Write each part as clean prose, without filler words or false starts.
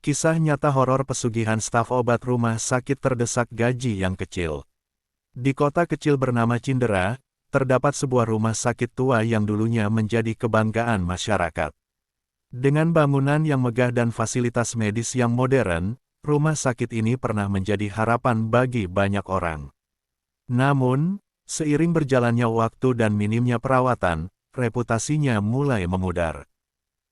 Kisah nyata horor pesugihan staf obat rumah sakit terdesak gaji yang kecil. Di kota kecil bernama Cindera, terdapat sebuah rumah sakit tua yang dulunya menjadi kebanggaan masyarakat. Dengan bangunan yang megah dan fasilitas medis yang modern, rumah sakit ini pernah menjadi harapan bagi banyak orang. Namun, seiring berjalannya waktu dan minimnya perawatan, reputasinya mulai memudar.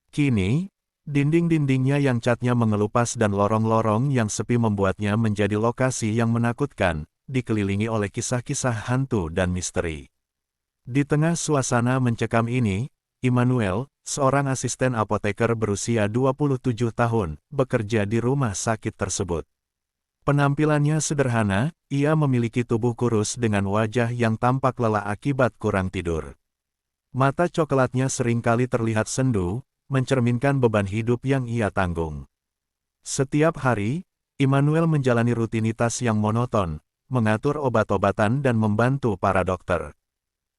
Kini, dinding-dindingnya yang catnya mengelupas dan lorong-lorong yang sepi membuatnya menjadi lokasi yang menakutkan, dikelilingi oleh kisah-kisah hantu dan misteri. Di tengah suasana mencekam ini, Immanuel, seorang asisten apoteker berusia 27 tahun, bekerja di rumah sakit tersebut. Penampilannya sederhana, ia memiliki tubuh kurus dengan wajah yang tampak lelah akibat kurang tidur. Mata coklatnya seringkali terlihat sendu, mencerminkan beban hidup yang ia tanggung. Setiap hari, Immanuel menjalani rutinitas yang monoton, mengatur obat-obatan dan membantu para dokter.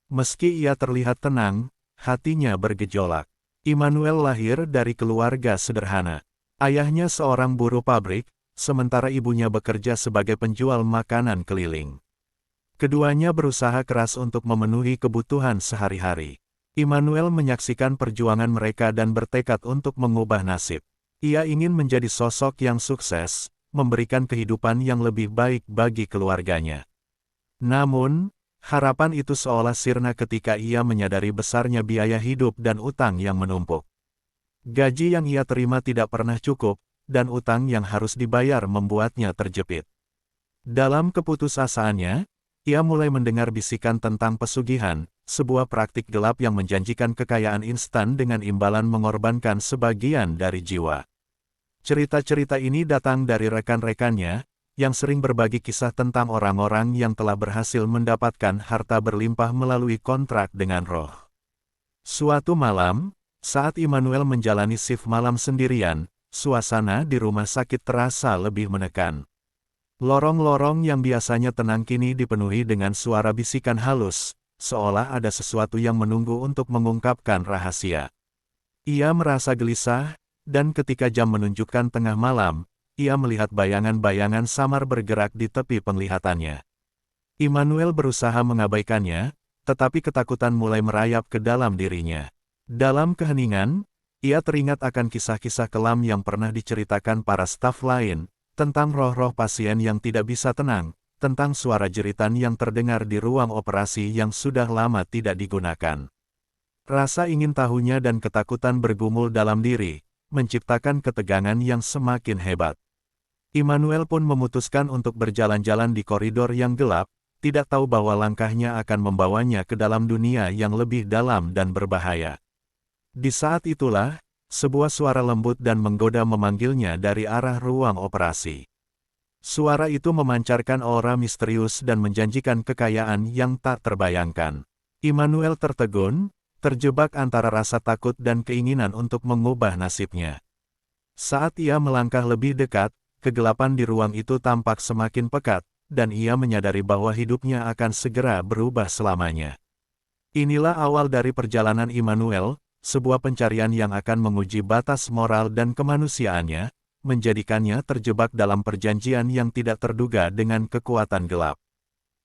Meski ia terlihat tenang, hatinya bergejolak. Immanuel lahir dari keluarga sederhana. Ayahnya seorang buruh pabrik, sementara ibunya bekerja sebagai penjual makanan keliling. Keduanya berusaha keras untuk memenuhi kebutuhan sehari-hari. Immanuel menyaksikan perjuangan mereka dan bertekad untuk mengubah nasib. Ia ingin menjadi sosok yang sukses, memberikan kehidupan yang lebih baik bagi keluarganya. Namun, harapan itu seolah sirna ketika ia menyadari besarnya biaya hidup dan utang yang menumpuk. Gaji yang ia terima tidak pernah cukup, dan utang yang harus dibayar membuatnya terjepit. Dalam keputusasaannya, ia mulai mendengar bisikan tentang pesugihan, sebuah praktik gelap yang menjanjikan kekayaan instan dengan imbalan mengorbankan sebagian dari jiwa. Cerita-cerita ini datang dari rekan-rekannya, yang sering berbagi kisah tentang orang-orang yang telah berhasil mendapatkan harta berlimpah melalui kontrak dengan roh. Suatu malam, saat Immanuel menjalani shift malam sendirian, suasana di rumah sakit terasa lebih menekan. Lorong-lorong yang biasanya tenang kini dipenuhi dengan suara bisikan halus, seolah ada sesuatu yang menunggu untuk mengungkapkan rahasia. Ia merasa gelisah, dan ketika jam menunjukkan tengah malam, ia melihat bayangan-bayangan samar bergerak di tepi penglihatannya. Immanuel berusaha mengabaikannya, tetapi ketakutan mulai merayap ke dalam dirinya. Dalam keheningan, ia teringat akan kisah-kisah kelam yang pernah diceritakan para staf lain, tentang roh-roh pasien yang tidak bisa tenang, tentang suara jeritan yang terdengar di ruang operasi yang sudah lama tidak digunakan. Rasa ingin tahunya dan ketakutan bergumul dalam diri, menciptakan ketegangan yang semakin hebat. Immanuel pun memutuskan untuk berjalan-jalan di koridor yang gelap, tidak tahu bahwa langkahnya akan membawanya ke dalam dunia yang lebih dalam dan berbahaya. Di saat itulah, sebuah suara lembut dan menggoda memanggilnya dari arah ruang operasi. Suara itu memancarkan aura misterius dan menjanjikan kekayaan yang tak terbayangkan. Immanuel tertegun, terjebak antara rasa takut dan keinginan untuk mengubah nasibnya. Saat ia melangkah lebih dekat, kegelapan di ruang itu tampak semakin pekat, dan ia menyadari bahwa hidupnya akan segera berubah selamanya. Inilah awal dari perjalanan Immanuel, sebuah pencarian yang akan menguji batas moral dan kemanusiaannya, menjadikannya terjebak dalam perjanjian yang tidak terduga dengan kekuatan gelap.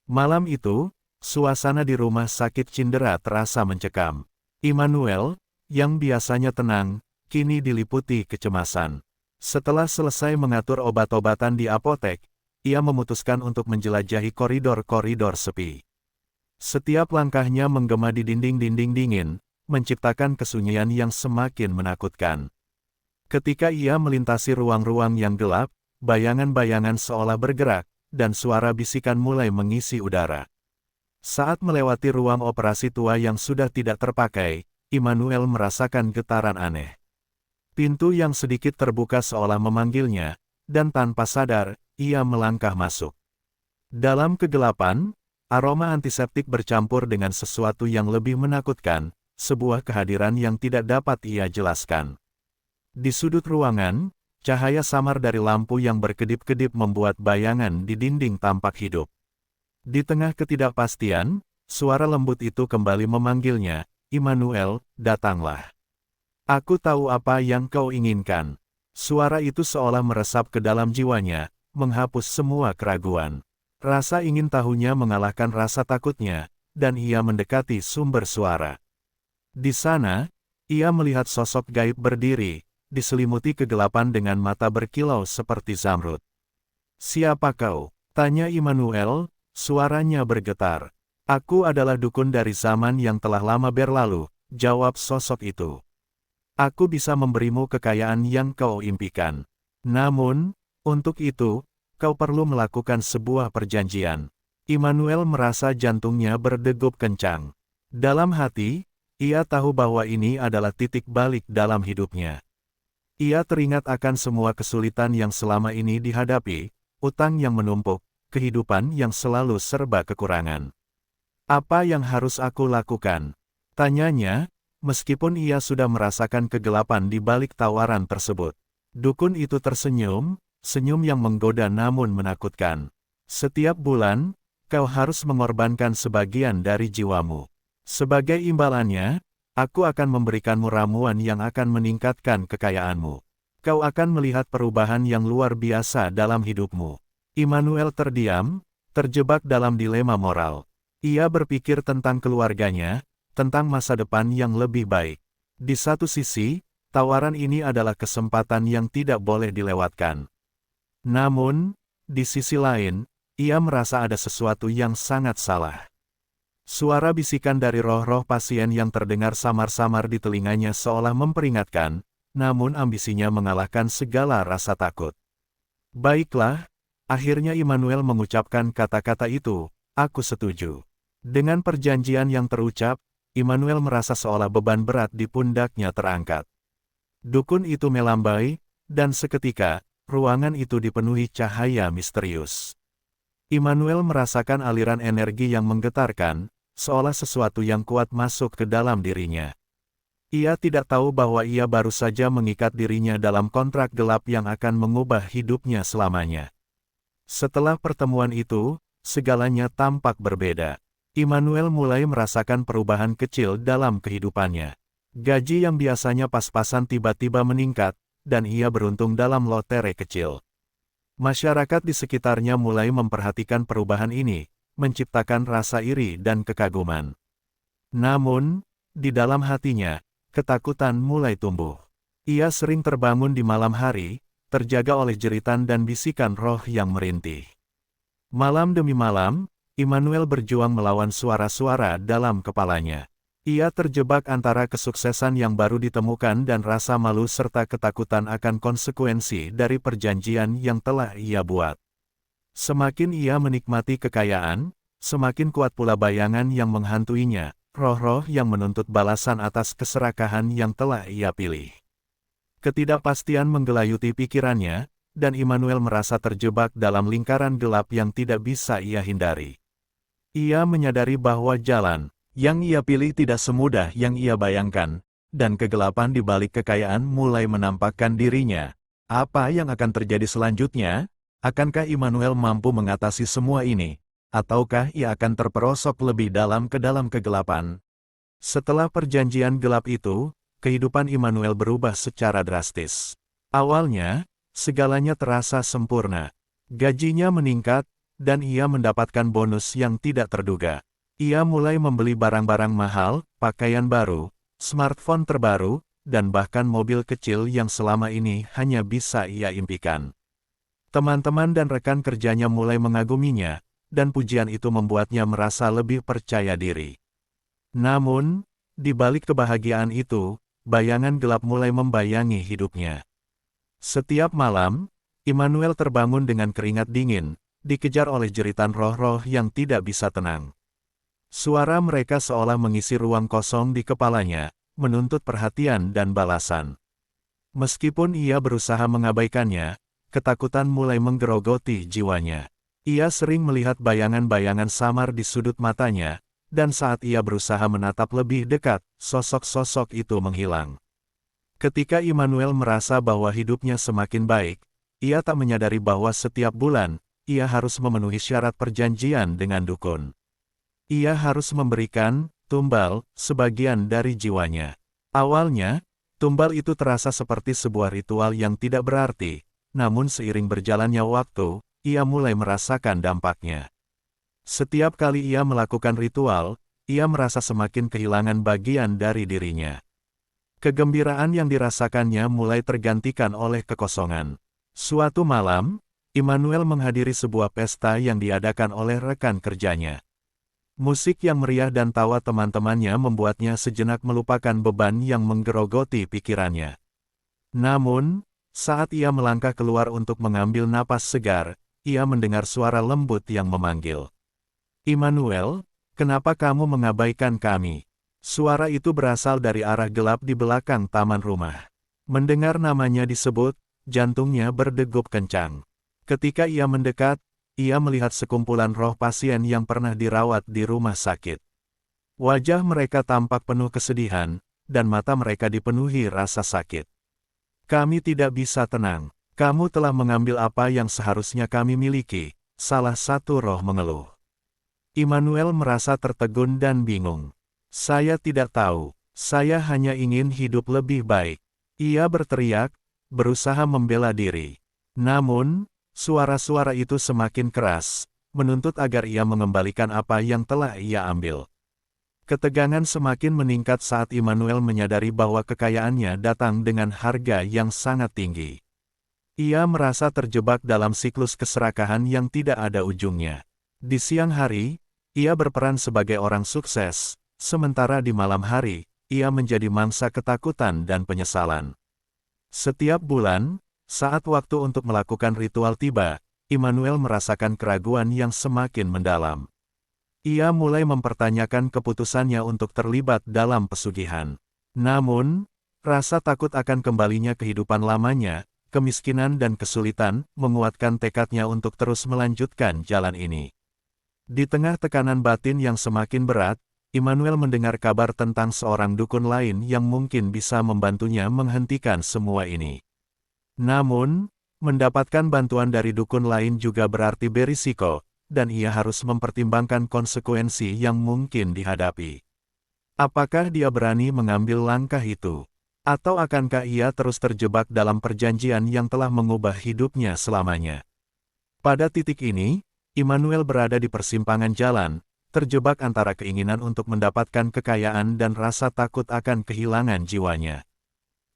Malam itu, suasana di rumah sakit Cindera terasa mencekam. Immanuel, yang biasanya tenang, kini diliputi kecemasan. Setelah selesai mengatur obat-obatan di apotek, ia memutuskan untuk menjelajahi koridor-koridor sepi. Setiap langkahnya menggema di dinding-dinding dingin, menciptakan kesunyian yang semakin menakutkan. Ketika ia melintasi ruang-ruang yang gelap, bayangan-bayangan seolah bergerak, dan suara bisikan mulai mengisi udara. Saat melewati ruang operasi tua yang sudah tidak terpakai, Immanuel merasakan getaran aneh. Pintu yang sedikit terbuka seolah memanggilnya, dan tanpa sadar, ia melangkah masuk. Dalam kegelapan, aroma antiseptik bercampur dengan sesuatu yang lebih menakutkan, sebuah kehadiran yang tidak dapat ia jelaskan. Di sudut ruangan, cahaya samar dari lampu yang berkedip-kedip membuat bayangan di dinding tampak hidup. Di tengah ketidakpastian, suara lembut itu kembali memanggilnya, "Immanuel, datanglah. Aku tahu apa yang kau inginkan." Suara itu seolah meresap ke dalam jiwanya, menghapus semua keraguan. Rasa ingin tahunya mengalahkan rasa takutnya, dan ia mendekati sumber suara. Di sana, ia melihat sosok gaib berdiri, diselimuti kegelapan dengan mata berkilau seperti zamrud. "Siapa kau?" tanya Immanuel, suaranya bergetar. "Aku adalah dukun dari zaman yang telah lama berlalu," jawab sosok itu. "Aku bisa memberimu kekayaan yang kau impikan. Namun, untuk itu, kau perlu melakukan sebuah perjanjian." Immanuel merasa jantungnya berdegup kencang. Dalam hati, ia tahu bahwa ini adalah titik balik dalam hidupnya. Ia teringat akan semua kesulitan yang selama ini dihadapi, utang yang menumpuk, kehidupan yang selalu serba kekurangan. "Apa yang harus aku lakukan?" tanyanya, meskipun ia sudah merasakan kegelapan di balik tawaran tersebut. Dukun itu tersenyum, senyum yang menggoda namun menakutkan. "Setiap bulan, kau harus mengorbankan sebagian dari jiwamu. Sebagai imbalannya, aku akan memberikanmu ramuan yang akan meningkatkan kekayaanmu. Kau akan melihat perubahan yang luar biasa dalam hidupmu." Immanuel terdiam, terjebak dalam dilema moral. Ia berpikir tentang keluarganya, tentang masa depan yang lebih baik. Di satu sisi, tawaran ini adalah kesempatan yang tidak boleh dilewatkan. Namun, di sisi lain, ia merasa ada sesuatu yang sangat salah. Suara bisikan dari roh-roh pasien yang terdengar samar-samar di telinganya seolah memperingatkan, namun ambisinya mengalahkan segala rasa takut. "Baiklah," akhirnya Immanuel mengucapkan kata-kata itu, "aku setuju." Dengan perjanjian yang terucap, Immanuel merasa seolah beban berat di pundaknya terangkat. Dukun itu melambai, dan seketika, ruangan itu dipenuhi cahaya misterius. Immanuel merasakan aliran energi yang menggetarkan, seolah sesuatu yang kuat masuk ke dalam dirinya. Ia tidak tahu bahwa ia baru saja mengikat dirinya dalam kontrak gelap yang akan mengubah hidupnya selamanya. Setelah pertemuan itu, segalanya tampak berbeda. Immanuel mulai merasakan perubahan kecil dalam kehidupannya. Gaji yang biasanya pas-pasan tiba-tiba meningkat, dan ia beruntung dalam lotre kecil. Masyarakat di sekitarnya mulai memperhatikan perubahan ini, menciptakan rasa iri dan kekaguman. Namun, di dalam hatinya, ketakutan mulai tumbuh. Ia sering terbangun di malam hari, terjaga oleh jeritan dan bisikan roh yang merintih. Malam demi malam, Immanuel berjuang melawan suara-suara dalam kepalanya. Ia terjebak antara kesuksesan yang baru ditemukan dan rasa malu serta ketakutan akan konsekuensi dari perjanjian yang telah ia buat. Semakin ia menikmati kekayaan, semakin kuat pula bayangan yang menghantuinya, roh-roh yang menuntut balasan atas keserakahan yang telah ia pilih. Ketidakpastian menggelayuti pikirannya, dan Immanuel merasa terjebak dalam lingkaran gelap yang tidak bisa ia hindari. Ia menyadari bahwa jalan yang ia pilih tidak semudah yang ia bayangkan, dan kegelapan di balik kekayaan mulai menampakkan dirinya. Apa yang akan terjadi selanjutnya? Akankah Immanuel mampu mengatasi semua ini? Ataukah ia akan terperosok lebih dalam ke dalam kegelapan? Setelah perjanjian gelap itu, kehidupan Immanuel berubah secara drastis. Awalnya, segalanya terasa sempurna. Gajinya meningkat, dan ia mendapatkan bonus yang tidak terduga. Ia mulai membeli barang-barang mahal, pakaian baru, smartphone terbaru, dan bahkan mobil kecil yang selama ini hanya bisa ia impikan. Teman-teman dan rekan kerjanya mulai mengaguminya, dan pujian itu membuatnya merasa lebih percaya diri. Namun, di balik kebahagiaan itu, bayangan gelap mulai membayangi hidupnya. Setiap malam, Immanuel terbangun dengan keringat dingin, dikejar oleh jeritan roh-roh yang tidak bisa tenang. Suara mereka seolah mengisi ruang kosong di kepalanya, menuntut perhatian dan balasan. Meskipun ia berusaha mengabaikannya, ketakutan mulai menggerogoti jiwanya. Ia sering melihat bayangan-bayangan samar di sudut matanya, dan saat ia berusaha menatap lebih dekat, sosok-sosok itu menghilang. Ketika Immanuel merasa bahwa hidupnya semakin baik, ia tak menyadari bahwa setiap bulan, ia harus memenuhi syarat perjanjian dengan dukun. Ia harus memberikan tumbal sebagian dari jiwanya. Awalnya, Tumbal itu terasa seperti sebuah ritual yang tidak berarti, namun seiring berjalannya waktu, ia mulai merasakan dampaknya. Setiap kali ia melakukan ritual, ia merasa semakin kehilangan bagian dari dirinya. Kegembiraan yang dirasakannya mulai tergantikan oleh kekosongan. Suatu malam, Immanuel menghadiri sebuah pesta yang diadakan oleh rekan kerjanya. Musik yang meriah dan tawa teman-temannya membuatnya sejenak melupakan beban yang menggerogoti pikirannya. Namun, saat ia melangkah keluar untuk mengambil napas segar, ia mendengar suara lembut yang memanggil. "Immanuel, kenapa kamu mengabaikan kami?" Suara itu berasal dari arah gelap di belakang taman rumah. Mendengar namanya disebut, jantungnya berdegup kencang. Ketika ia mendekat, ia melihat sekumpulan roh pasien yang pernah dirawat di rumah sakit. Wajah mereka tampak penuh kesedihan, dan mata mereka dipenuhi rasa sakit. "Kami tidak bisa tenang. Kamu telah mengambil apa yang seharusnya kami miliki," salah satu roh mengeluh. Immanuel merasa tertegun dan bingung. "Saya tidak tahu. Saya hanya ingin hidup lebih baik." Ia berteriak, berusaha membela diri. Namun, suara-suara itu semakin keras, menuntut agar ia mengembalikan apa yang telah ia ambil. Ketegangan semakin meningkat saat Immanuel menyadari bahwa kekayaannya datang dengan harga yang sangat tinggi. Ia merasa terjebak dalam siklus keserakahan yang tidak ada ujungnya. Di siang hari, ia berperan sebagai orang sukses, sementara di malam hari, ia menjadi mangsa ketakutan dan penyesalan. Setiap bulan, saat waktu untuk melakukan ritual tiba, Immanuel merasakan keraguan yang semakin mendalam. Ia mulai mempertanyakan keputusannya untuk terlibat dalam pesugihan. Namun, rasa takut akan kembalinya kehidupan lamanya, kemiskinan dan kesulitan, menguatkan tekadnya untuk terus melanjutkan jalan ini. Di tengah tekanan batin yang semakin berat, Immanuel mendengar kabar tentang seorang dukun lain yang mungkin bisa membantunya menghentikan semua ini. Namun, mendapatkan bantuan dari dukun lain juga berarti berisiko, dan ia harus mempertimbangkan konsekuensi yang mungkin dihadapi. Apakah dia berani mengambil langkah itu? Atau akankah ia terus terjebak dalam perjanjian yang telah mengubah hidupnya selamanya? Pada titik ini, Immanuel berada di persimpangan jalan, terjebak antara keinginan untuk mendapatkan kekayaan dan rasa takut akan kehilangan jiwanya.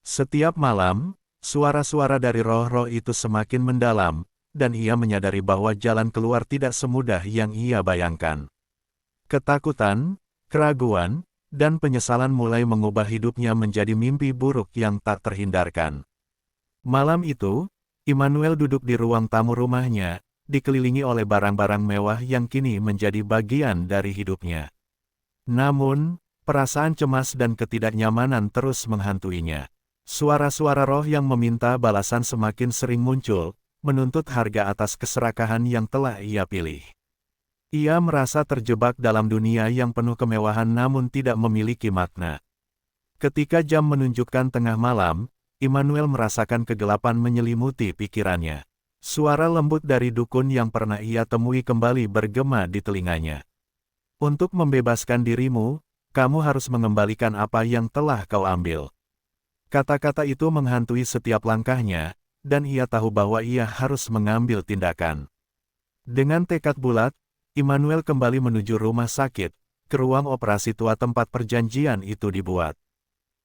Setiap malam, suara-suara dari roh-roh itu semakin mendalam, dan ia menyadari bahwa jalan keluar tidak semudah yang ia bayangkan. Ketakutan, keraguan, dan penyesalan mulai mengubah hidupnya menjadi mimpi buruk yang tak terhindarkan. Malam itu, Immanuel duduk di ruang tamu rumahnya, dikelilingi oleh barang-barang mewah yang kini menjadi bagian dari hidupnya. Namun, perasaan cemas dan ketidaknyamanan terus menghantuinya. Suara-suara roh yang meminta balasan semakin sering muncul, menuntut harga atas keserakahan yang telah ia pilih. Ia merasa terjebak dalam dunia yang penuh kemewahan namun tidak memiliki makna. Ketika jam menunjukkan tengah malam, Immanuel merasakan kegelapan menyelimuti pikirannya. Suara lembut dari dukun yang pernah ia temui kembali bergema di telinganya. "Untuk membebaskan dirimu, kamu harus mengembalikan apa yang telah kau ambil." Kata-kata itu menghantui setiap langkahnya, dan ia tahu bahwa ia harus mengambil tindakan. Dengan tekad bulat, Immanuel kembali menuju rumah sakit, ke ruang operasi tua tempat perjanjian itu dibuat.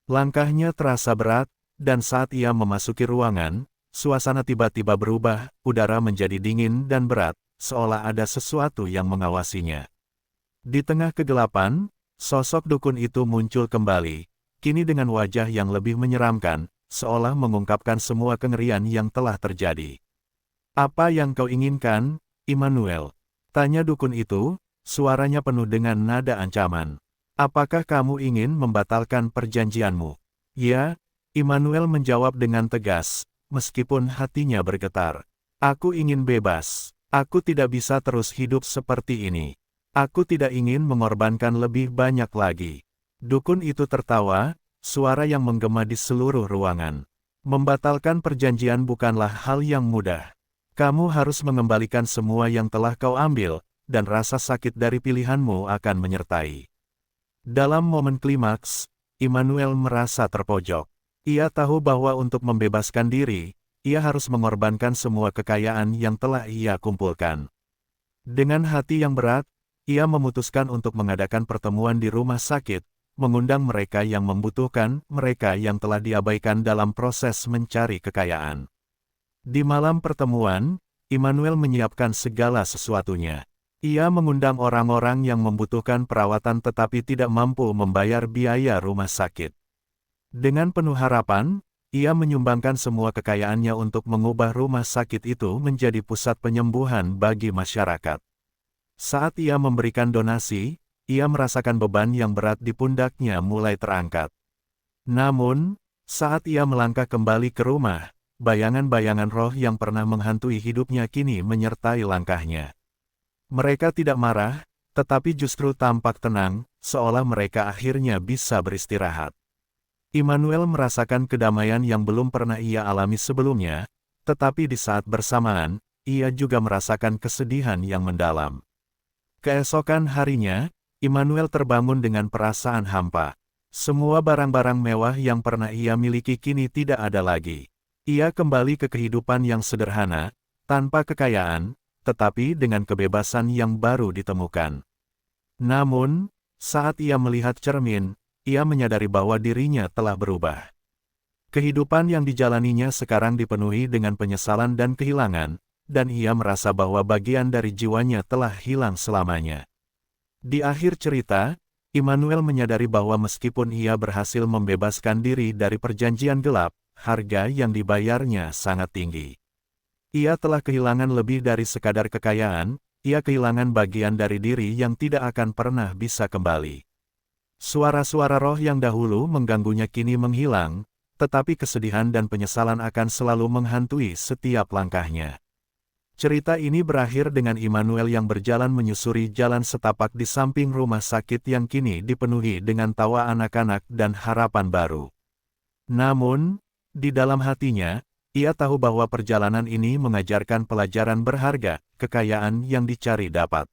Langkahnya terasa berat, dan saat ia memasuki ruangan, suasana tiba-tiba berubah, udara menjadi dingin dan berat, seolah ada sesuatu yang mengawasinya. Di tengah kegelapan, sosok dukun itu muncul kembali, kini dengan wajah yang lebih menyeramkan, seolah mengungkapkan semua kengerian yang telah terjadi. "Apa yang kau inginkan, Immanuel?" tanya dukun itu, suaranya penuh dengan nada ancaman. "Apakah kamu ingin membatalkan perjanjianmu?" "Ya," Immanuel menjawab dengan tegas, meskipun hatinya bergetar. "Aku ingin bebas. Aku tidak bisa terus hidup seperti ini. Aku tidak ingin mengorbankan lebih banyak lagi." Dukun itu tertawa, suara yang menggema di seluruh ruangan. "Membatalkan perjanjian bukanlah hal yang mudah. Kamu harus mengembalikan semua yang telah kau ambil, dan rasa sakit dari pilihanmu akan menyertai." Dalam momen klimaks, Immanuel merasa terpojok. Ia tahu bahwa untuk membebaskan diri, ia harus mengorbankan semua kekayaan yang telah ia kumpulkan. Dengan hati yang berat, ia memutuskan untuk mengadakan pertemuan di rumah sakit, mengundang mereka yang membutuhkan, mereka yang telah diabaikan dalam proses mencari kekayaan. Di malam pertemuan, Immanuel menyiapkan segala sesuatunya. Ia mengundang orang-orang yang membutuhkan perawatan tetapi tidak mampu membayar biaya rumah sakit. Dengan penuh harapan, ia menyumbangkan semua kekayaannya untuk mengubah rumah sakit itu menjadi pusat penyembuhan bagi masyarakat. Saat ia memberikan donasi, ia merasakan beban yang berat di pundaknya mulai terangkat. Namun, saat ia melangkah kembali ke rumah, bayangan-bayangan roh yang pernah menghantui hidupnya kini menyertai langkahnya. Mereka tidak marah, tetapi justru tampak tenang, seolah mereka akhirnya bisa beristirahat. Immanuel merasakan kedamaian yang belum pernah ia alami sebelumnya, tetapi di saat bersamaan, ia juga merasakan kesedihan yang mendalam. Keesokan harinya, Immanuel terbangun dengan perasaan hampa. Semua barang-barang mewah yang pernah ia miliki kini tidak ada lagi. Ia kembali ke kehidupan yang sederhana, tanpa kekayaan, tetapi dengan kebebasan yang baru ditemukan. Namun, saat ia melihat cermin, ia menyadari bahwa dirinya telah berubah. Kehidupan yang dijalaninya sekarang dipenuhi dengan penyesalan dan kehilangan, dan ia merasa bahwa bagian dari jiwanya telah hilang selamanya. Di akhir cerita, Immanuel menyadari bahwa meskipun ia berhasil membebaskan diri dari perjanjian gelap, harga yang dibayarnya sangat tinggi. Ia telah kehilangan lebih dari sekadar kekayaan, ia kehilangan bagian dari diri yang tidak akan pernah bisa kembali. Suara-suara roh yang dahulu mengganggunya kini menghilang, tetapi kesedihan dan penyesalan akan selalu menghantui setiap langkahnya. Cerita ini berakhir dengan Immanuel yang berjalan menyusuri jalan setapak di samping rumah sakit yang kini dipenuhi dengan tawa anak-anak dan harapan baru. Namun, di dalam hatinya, ia tahu bahwa perjalanan ini mengajarkan pelajaran berharga, kekayaan yang dicari dapat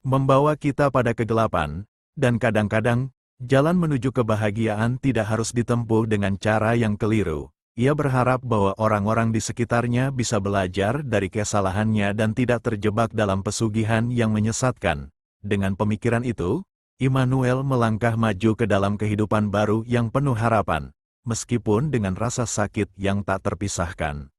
membawa kita pada kegelapan, dan kadang-kadang, jalan menuju kebahagiaan tidak harus ditempuh dengan cara yang keliru. Ia berharap bahwa orang-orang di sekitarnya bisa belajar dari kesalahannya dan tidak terjebak dalam pesugihan yang menyesatkan. Dengan pemikiran itu, Immanuel melangkah maju ke dalam kehidupan baru yang penuh harapan, meskipun dengan rasa sakit yang tak terpisahkan.